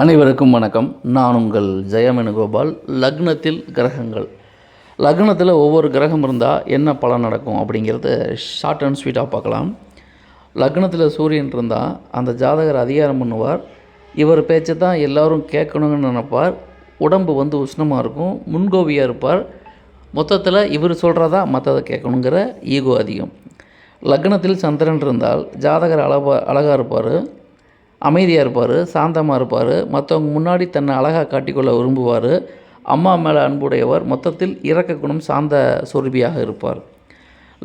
அனைவருக்கும் வணக்கம். நான் உங்கள் ஜெயமேனுகோபால். லக்னத்தில் கிரகங்கள், லக்னத்தில் ஒவ்வொரு கிரகம் இருந்தால் என்ன பலன் நடக்கும் அப்படிங்கிறத ஷார்ட் அண்ட் ஸ்வீட்டாக பார்க்கலாம். லக்னத்தில் சூரியன் இருந்தால் அந்த ஜாதகர் அதிகாரம் பண்ணுவார். இவர் பேச்சை தான் எல்லோரும் கேட்கணுங்கன்னு நினைப்பார். உடம்பு உஷ்ணமாக இருக்கும், முன்கோபியாக இருப்பார். மொத்தத்தில் இவர் சொல்கிறதா மற்றதை கேட்கணுங்கிற ஈகோ அதிகம். லக்னத்தில் சந்திரன் இருந்தால் ஜாதகர் அழகாக இருப்பார், அமைதியாக இருப்பார், சாந்தமாக இருப்பார், மற்றவங்க முன்னாடி தன்னை அழகாக காட்டிக்கொள்ள விரும்புவார், அம்மா மேலே அன்புடையவர், மொத்தத்தில் இரக்க குணம் சாந்த சொருபியாக இருப்பார்.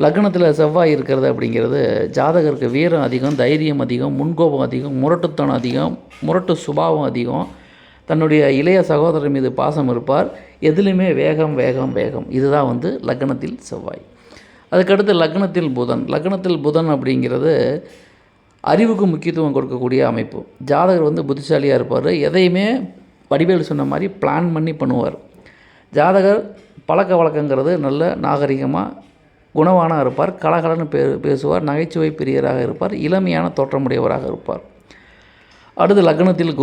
லக்னத்தில் செவ்வாய் இருக்கிறது அப்படிங்கிறது ஜாதகருக்கு வீரம் அதிகம், தைரியம் அதிகம், முன்கோபம் அதிகம், முரட்டுத்தனம் அதிகம், முரட்டு சுபாவம் அதிகம், தன்னுடைய இளைய சகோதரர் மீது பாசம் இருப்பார், எதுலேயுமே வேகம் வேகம் வேகம். இதுதான் லக்னத்தில் செவ்வாய். அதுக்கடுத்து லக்னத்தில் புதன் அப்படிங்கிறது அறிவுக்கு முக்கியத்துவம் கொடுக்கக்கூடிய அமைப்பு. ஜாதகர் புத்திசாலியாக இருப்பார், எதையுமே வடிவேல் சொன்ன மாதிரி பிளான் பண்ணி பண்ணுவார். ஜாதகர் பழக்க வழக்கங்கிறது நல்ல நாகரிகமாக குணவானாக இருப்பார், கலகலன்னு பேசுவார், நகைச்சுவை பிரியராக இருப்பார், இளமையான தோற்றமுடையவராக இருப்பார். அடுத்து லக்னத்தில்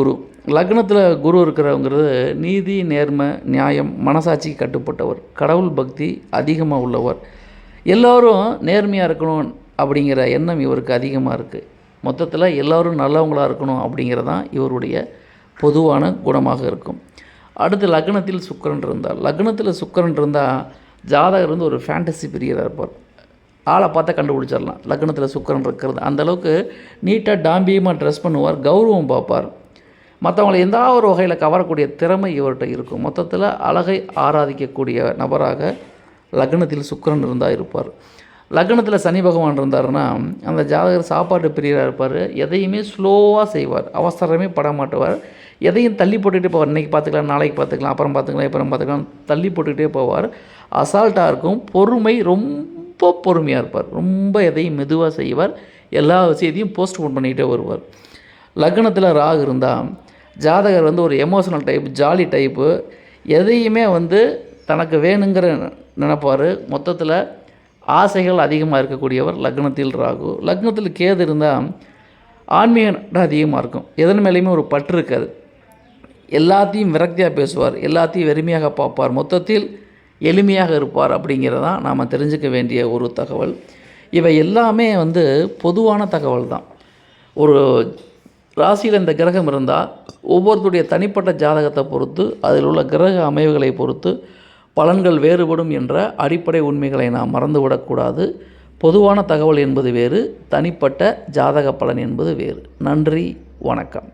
குரு இருக்கிறவங்கிறது நீதி, நேர்மை, நியாயம், மனசாட்சிக்கு கட்டுப்பட்டவர், கடவுள் பக்தி அதிகமாக உள்ளவர். எல்லோரும் நேர்மையாக இருக்கணும் அப்படிங்கிற எண்ணம் இவருக்கு அதிகமாக இருக்குது. மொத்தத்தில் எல்லோரும் நல்லவங்களாக இருக்கணும் அப்படிங்கிறதான் இவருடைய பொதுவான குணமாக இருக்கும். அடுத்து லக்னத்தில் சுக்கிரன் இருந்தால் ஜாதகர் ஒரு ஃபேண்டசி பிரியராக இருப்பார். ஆளை பார்த்தா கண்டுபிடிச்சிடலாம் லக்னத்தில் சுக்கிரன் இருக்கிறது. அந்தளவுக்கு நீட்டாக டாம்பியமாக ட்ரெஸ் பண்ணுவார், கௌரவம் பார்ப்பார், மற்றவங்களை எந்த ஒரு வகையில் கவரக்கூடிய திறமை இவர்கிட்ட இருக்கும். மொத்தத்தில் அழகை ஆராதிக்கக்கூடிய நபராக லக்னத்தில் சுக்கிரன் இருந்தால் இருப்பார். லக்னத்தில் சனி பகவான் இருந்தாருன்னா அந்த ஜாதகர் சாப்பாட்டு பிரியராக இருப்பார், எதையுமே ஸ்லோவாக செய்வார், அவசரமே பட மாட்டுவார், எதையும் தள்ளி போட்டுக்கிட்டே போவார். இன்றைக்கி பார்த்துக்கலாம், நாளைக்கு பார்த்துக்கலாம், அப்புறம் பார்த்துக்கலாம் தள்ளி போட்டுக்கிட்டே போவார். அசால்ட்டாக இருக்கும், ரொம்ப பொறுமையாக இருப்பார், ரொம்ப எதையும் மெதுவாக செய்வார், எல்லா விஷயத்தையும் போஸ்ட்போன் பண்ணிக்கிட்டே வருவார். லக்னத்தில் ராகு இருந்தால் ஜாதகர் ஒரு எமோஷனல் டைப், ஜாலி டைப்பு, எதையுமே தனக்கு வேணுங்கிற நினைப்பார். மொத்தத்தில் ஆசைகள் அதிகமாக இருக்கக்கூடியவர் லக்னத்தில் ராகு. லக்னத்தில் கேது இருந்தால் ஆன்மீகம் அதிகமாக இருக்கும், எதன் மேலேயுமே ஒரு பற்று இருக்காது, எல்லாத்தையும் விரக்தியாக பேசுவார், எல்லாத்தையும் வெறுமையாக பார்ப்பார், மொத்தத்தில் எளிமையாக இருப்பார். அப்படிங்கிறதான் நாம் தெரிஞ்சுக்க வேண்டிய ஒரு தகவல். இவை எல்லாமே பொதுவான தகவல் தான். ஒரு ராசியில் இந்த கிரகம் இருந்தால் ஒவ்வொருத்தருடைய தனிப்பட்ட ஜாதகத்தை பொறுத்து, அதில் உள்ள கிரக அமைவுகளை பொறுத்து பலன்கள் வேறுபடும் என்ற அடிப்படை உண்மைகளை நாம் மறந்துவிடக்கூடாது. பொதுவான தகவல் என்பது வேறு, தனிப்பட்ட ஜாதக பலன் என்பது வேறு. நன்றி, வணக்கம்.